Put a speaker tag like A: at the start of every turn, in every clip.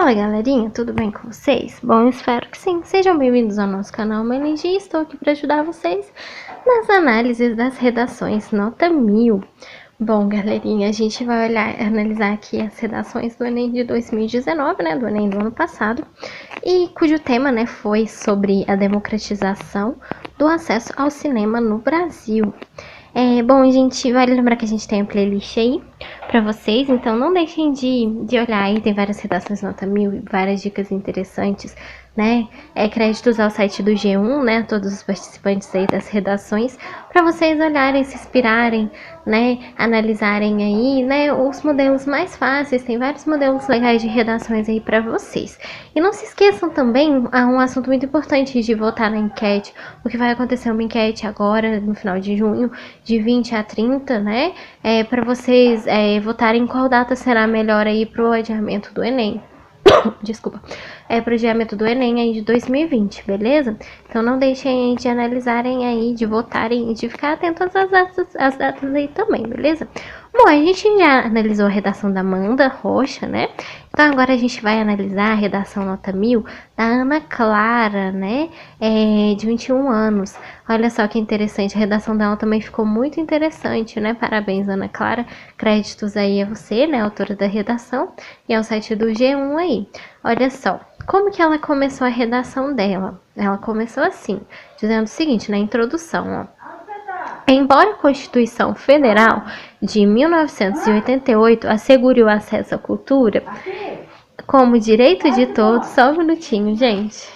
A: Fala galerinha, tudo bem com vocês? Bom, espero que sim. Sejam bem-vindos ao nosso canal Maneji. Estou aqui para ajudar vocês nas análises das redações nota 1000. Bom, galerinha, a gente vai analisar aqui as redações do Enem de 2019, né, do Enem do ano passado, e cujo tema, né, foi sobre a democratização do acesso ao cinema no Brasil. Bom, gente, vale lembrar que a gente tem a playlist aí pra vocês, então não deixem de olhar aí, tem várias redações nota 1000 e várias dicas interessantes, né? Créditos ao site do G1, né? Todos os participantes aí das redações, para vocês olharem, se inspirarem, né? Analisarem aí, né? Os modelos mais fáceis, tem vários modelos legais de redações aí para vocês. E não se esqueçam também, um assunto muito importante de votar na enquete, porque vai acontecer uma enquete agora, no final de junho, de 20 a 30, né? Para vocês votarem qual data será melhor aí pro adiamento do Enem. Desculpa, pro adiamento do Enem aí de 2020, beleza? Então não deixem aí de analisarem aí, de votarem e de ficar atentos às datas aí também, beleza? Bom, a gente já analisou a redação da Amanda Rocha, né? Então agora a gente vai analisar a redação nota 1000 da Ana Clara, né? De 21 anos. Olha só que interessante, a redação dela também ficou muito interessante, né? Parabéns, Ana Clara. Créditos aí a você, né? Autora da redação e ao site do G1 aí. Olha só, como que ela começou a redação dela? Ela começou assim, dizendo o seguinte, na introdução, ó. Embora a Constituição Federal de 1988 assegure o acesso à cultura como direito de todos, só um minutinho, gente.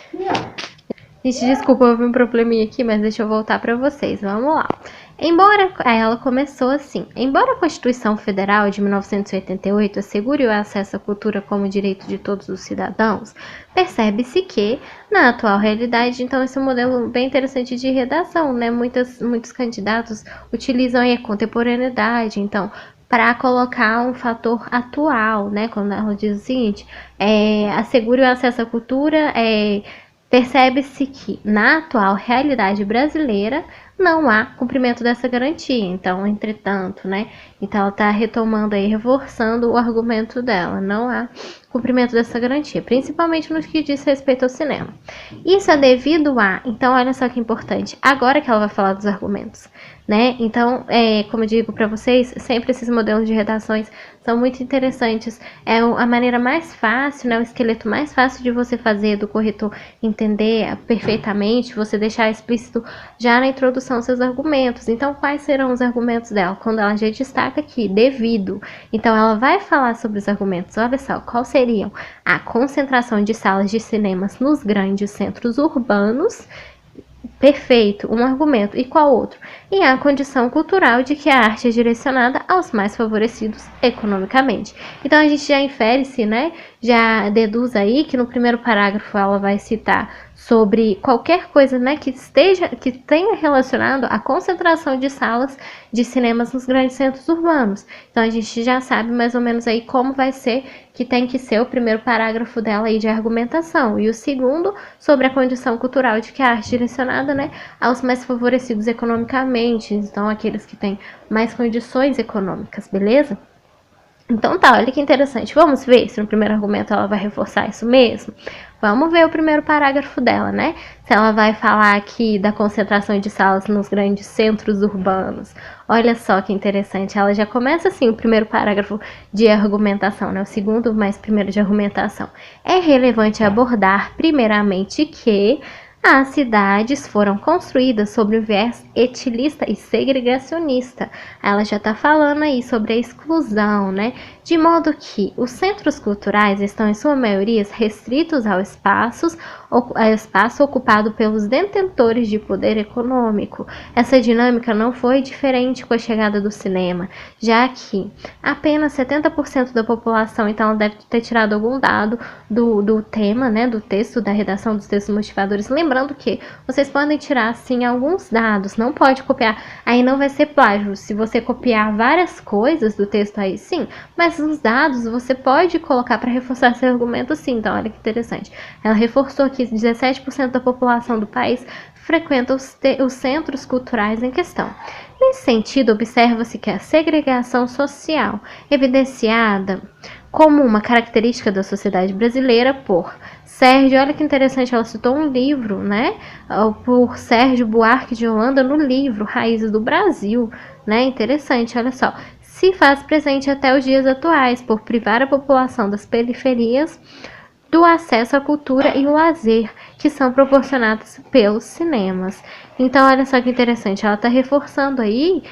A: Gente, desculpa, houve um probleminha aqui, mas deixa eu voltar para vocês, vamos lá. Ela começou assim, embora a Constituição Federal de 1988 assegure o acesso à cultura como direito de todos os cidadãos, percebe-se que, na atual realidade, então esse é um modelo bem interessante de redação, né? Muitos candidatos utilizam aí a contemporaneidade, então, para colocar um fator atual, né? Quando ela diz o seguinte, assegure o acesso à cultura, percebe-se que, na atual realidade brasileira, não há cumprimento dessa garantia. Então, entretanto, né? Então, ela está retomando aí, reforçando o argumento dela. Não há cumprimento dessa garantia, principalmente no que diz respeito ao cinema. Isso é devido a... Então, olha só que importante. Agora que ela vai falar dos argumentos, né? Então, como eu digo para vocês, sempre esses modelos de redações são muito interessantes. É a maneira mais fácil, né? O esqueleto mais fácil de você fazer, do corretor entender perfeitamente, você deixar explícito já na introdução seus argumentos. Então, quais serão os argumentos dela? Quando ela já destaca aqui, devido. Então, ela vai falar sobre os argumentos. Olha só, quais seriam? A concentração de salas de cinemas nos grandes centros urbanos. Perfeito, um argumento. E qual outro? E a condição cultural de que a arte é direcionada aos mais favorecidos economicamente. Então, a gente já infere-se, né? Já deduz aí que no primeiro parágrafo ela vai citar sobre qualquer coisa, né, que tenha relacionado à concentração de salas de cinemas nos grandes centros urbanos. Então, a gente já sabe mais ou menos aí como vai ser, que tem que ser o primeiro parágrafo dela aí de argumentação. E o segundo, sobre a condição cultural de que a arte é direcionada, né, aos mais favorecidos economicamente, então aqueles que têm mais condições econômicas, beleza? Então tá, olha que interessante. Vamos ver se no primeiro argumento ela vai reforçar isso mesmo? Vamos ver o primeiro parágrafo dela, né? Se ela vai falar aqui da concentração de salas nos grandes centros urbanos. Olha só que interessante. Ela já começa assim o primeiro parágrafo de argumentação, né? O segundo, mas primeiro de argumentação. É relevante abordar primeiramente que as cidades foram construídas sobre o viés etilista e segregacionista. Ela já está falando aí sobre a exclusão, né? De modo que os centros culturais estão, em sua maioria, restritos ao espaço ocupado pelos detentores de poder econômico. Essa dinâmica não foi diferente com a chegada do cinema, já que apenas 70% da população, então ela deve ter tirado algum dado do tema, né, do texto, da redação dos textos motivadores. Lembrando que vocês podem tirar, sim, alguns dados, não pode copiar, aí não vai ser plágio. Se você copiar várias coisas do texto aí, sim, mas os dados você pode colocar para reforçar seu argumento, sim. Então, olha que interessante. Ela reforçou que 17% da população do país frequenta os centros culturais em questão. Nesse sentido, observa-se que a segregação social evidenciada como uma característica da sociedade brasileira por Sérgio, olha que interessante, ela citou um livro, né, por Sérgio Buarque de Holanda no livro Raízes do Brasil, né, interessante, olha só, se faz presente até os dias atuais por privar a população das periferias do acesso à cultura e o lazer que são proporcionados pelos cinemas. Então, olha só que interessante, ela está reforçando aí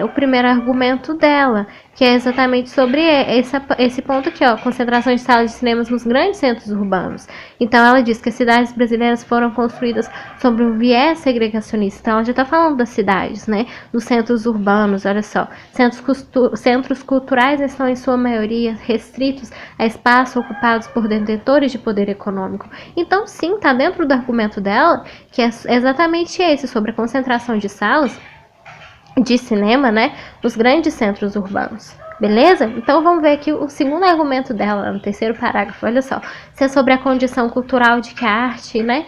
A: o primeiro argumento dela, que é exatamente sobre esse ponto aqui, ó, concentração de salas de cinemas nos grandes centros urbanos. Então, ela diz que as cidades brasileiras foram construídas sobre um viés segregacionista. Então, ela já está falando das cidades, né, dos centros urbanos, olha só. Centros culturais estão, em sua maioria, restritos a espaços ocupados por detentores de poder econômico. Então, sim, está dentro do argumento dela, que é exatamente esse, sobre a concentração de salas de cinema, né, nos grandes centros urbanos. Beleza? Então vamos ver aqui o segundo argumento dela, no terceiro parágrafo, olha só. Se é sobre a condição cultural de que a arte, né?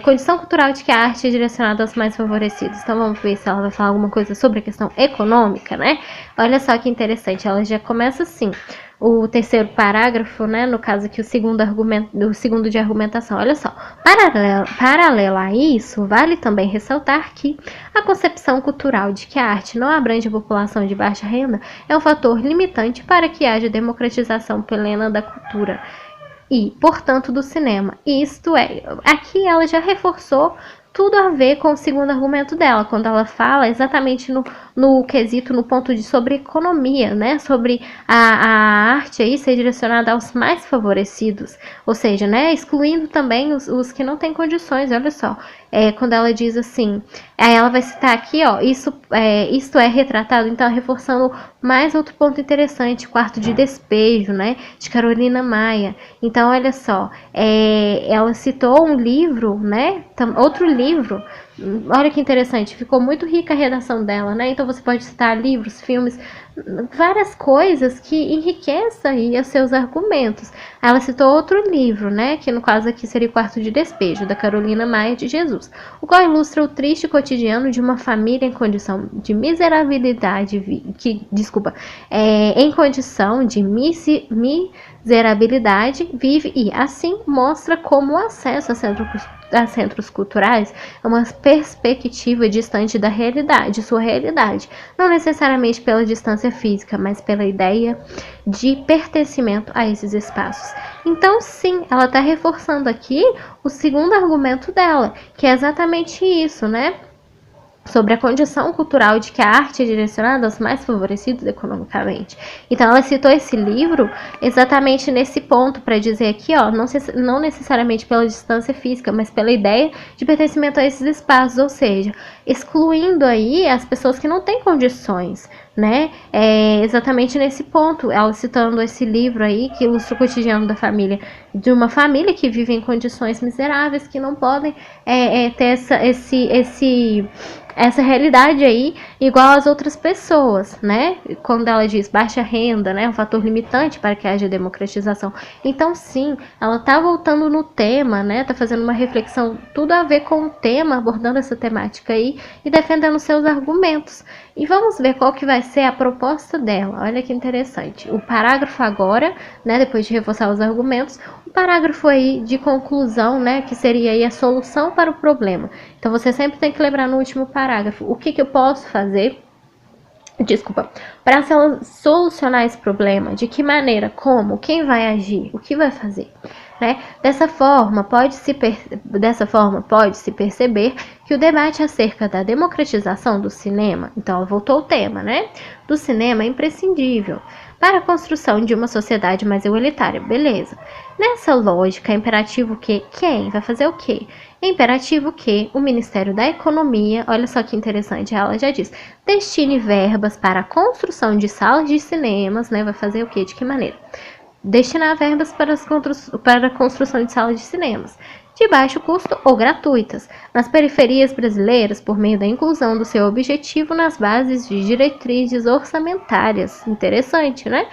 A: Condição cultural de que a arte é direcionada aos mais favorecidos. Então vamos ver se ela vai falar alguma coisa sobre a questão econômica, né? Olha só que interessante, ela já começa assim. O terceiro parágrafo, né, no caso aqui o segundo de argumentação, olha só, paralelo a isso, vale também ressaltar que a concepção cultural de que a arte não abrange a população de baixa renda é um fator limitante para que haja democratização plena da cultura e, portanto, do cinema. Isto é, aqui ela já reforçou tudo a ver com o segundo argumento dela, quando ela fala exatamente no quesito, no ponto de sobre economia, né, sobre a arte aí ser direcionada aos mais favorecidos, ou seja, né, excluindo também os que não têm condições, olha só, quando ela diz assim, aí ela vai citar aqui, ó, isto é retratado, então reforçando mais outro ponto interessante, Quarto de Despejo, né, de Carolina Maia. Então, olha só, ela citou um livro, né, outro livro, olha que interessante, ficou muito rica a redação dela, né, então você pode citar livros, filmes, várias coisas que enriqueçam aí os seus argumentos. Ela citou outro livro, né, que no caso aqui seria o Quarto de Despejo, da Carolina Maia de Jesus, o qual ilustra o triste cotidiano de uma família em condição de miserabilidade, em condição de miserabilidade vive e assim mostra como o acesso a centros culturais é uma perspectiva distante da realidade, sua realidade, não necessariamente pela distância física, mas pela ideia de pertencimento a esses espaços. Então, sim, ela está reforçando aqui o segundo argumento dela, que é exatamente isso, né? Sobre a condição cultural de que a arte é direcionada aos mais favorecidos economicamente. Então, ela citou esse livro exatamente nesse ponto, para dizer aqui, ó, não necessariamente pela distância física, mas pela ideia de pertencimento a esses espaços, ou seja, excluindo aí as pessoas que não têm condições, né? Exatamente nesse ponto, ela citando esse livro aí, que ilustra o cotidiano da família, de uma família que vive em condições miseráveis, que não podem ter essa realidade aí igual às outras pessoas, né? Quando ela diz baixa renda, né? Um fator limitante para que haja democratização. Então, sim, ela tá voltando no tema, né? Tá fazendo uma reflexão, tudo a ver com o tema, abordando essa temática aí e defendendo seus argumentos. E vamos ver qual que vai ser a proposta dela. Olha que interessante. O parágrafo agora, né? Depois de reforçar os argumentos, o parágrafo aí de conclusão, né? Que seria aí a solução para o problema. Então, você sempre tem que lembrar no último parágrafo o que eu posso fazer, para solucionar esse problema, de que maneira, como, quem vai agir, o que vai fazer, né? Dessa forma, pode-se perceber que o debate acerca da democratização do cinema, então voltou o tema, né? Do cinema é imprescindível para a construção de uma sociedade mais igualitária, beleza. Nessa lógica, é imperativo que quem vai fazer o quê? É imperativo que o Ministério da Economia, olha só que interessante, ela já diz, destine verbas para a construção de salas de cinemas, né? Vai fazer o quê? De que maneira? Destinar verbas para a construção de salas de cinemas de baixo custo ou gratuitas, nas periferias brasileiras, por meio da inclusão do seu objetivo nas bases de diretrizes orçamentárias. Interessante, né?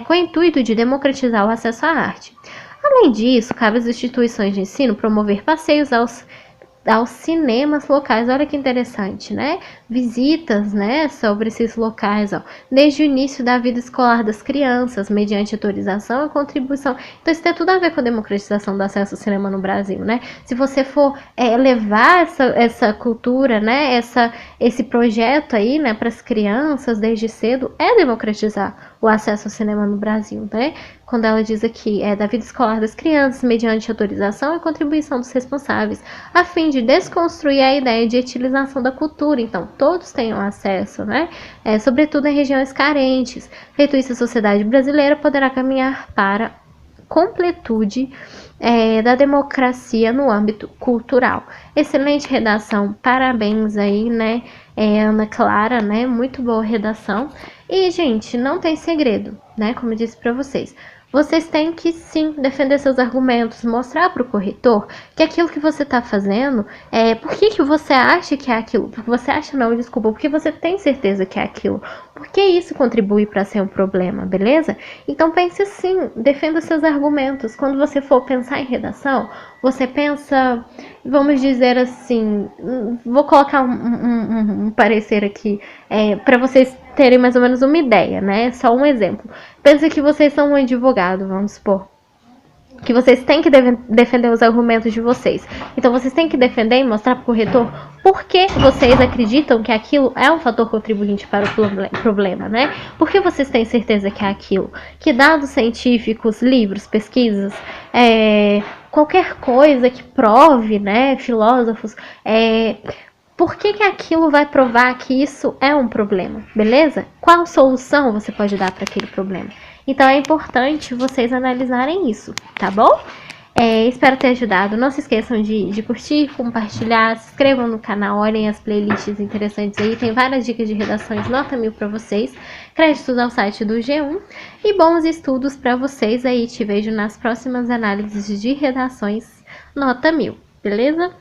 A: Com o intuito de democratizar o acesso à arte. Além disso, cabe às instituições de ensino promover passeios aos cinemas locais. Olha que interessante, né? Visitas, né, sobre esses locais, ó, desde o início da vida escolar das crianças, mediante autorização e contribuição. Então isso tem tudo a ver com a democratização do acesso ao cinema no Brasil, né? Se você for levar essa cultura, né, esse projeto aí, né, para as crianças desde cedo, é democratizar o acesso ao cinema no Brasil, né? Quando ela diz aqui, da vida escolar das crianças, mediante autorização e contribuição dos responsáveis, a fim de desconstruir a ideia de etilização da cultura. Então, todos tenham acesso, né? Sobretudo em regiões carentes. Feito isso, a sociedade brasileira poderá caminhar para completude da democracia no âmbito cultural. Excelente redação, parabéns aí, né, Ana Clara, né, muito boa redação. E, gente, não tem segredo, né, como eu disse para vocês. Vocês têm que sim defender seus argumentos, mostrar para o corretor que aquilo que você está fazendo por que você acha que é aquilo, porque você acha não, desculpa, porque você tem certeza que é aquilo, porque isso contribui para ser um problema, beleza? Então pense assim, defenda seus argumentos. Quando você for pensar em redação, você pensa, vamos dizer assim, vou colocar um parecer aqui para vocês terem mais ou menos uma ideia, né? Só um exemplo. Pensa que vocês são um advogado, vamos supor. Que vocês têm que defender os argumentos de vocês. Então vocês têm que defender e mostrar para o corretor por que vocês acreditam que aquilo é um fator contribuinte para o problema, né? Por que vocês têm certeza que é aquilo? Que dados científicos, livros, pesquisas, qualquer coisa que prove, né? Filósofos, por que aquilo vai provar que isso é um problema, beleza? Qual solução você pode dar para aquele problema? Então é importante vocês analisarem isso, tá bom? Espero ter ajudado. Não se esqueçam de curtir, compartilhar, se inscrevam no canal, olhem as playlists interessantes aí. Tem várias dicas de redações nota 1000 para vocês. Créditos ao site do G1 e bons estudos para vocês aí. Te vejo nas próximas análises de redações nota 1000, beleza?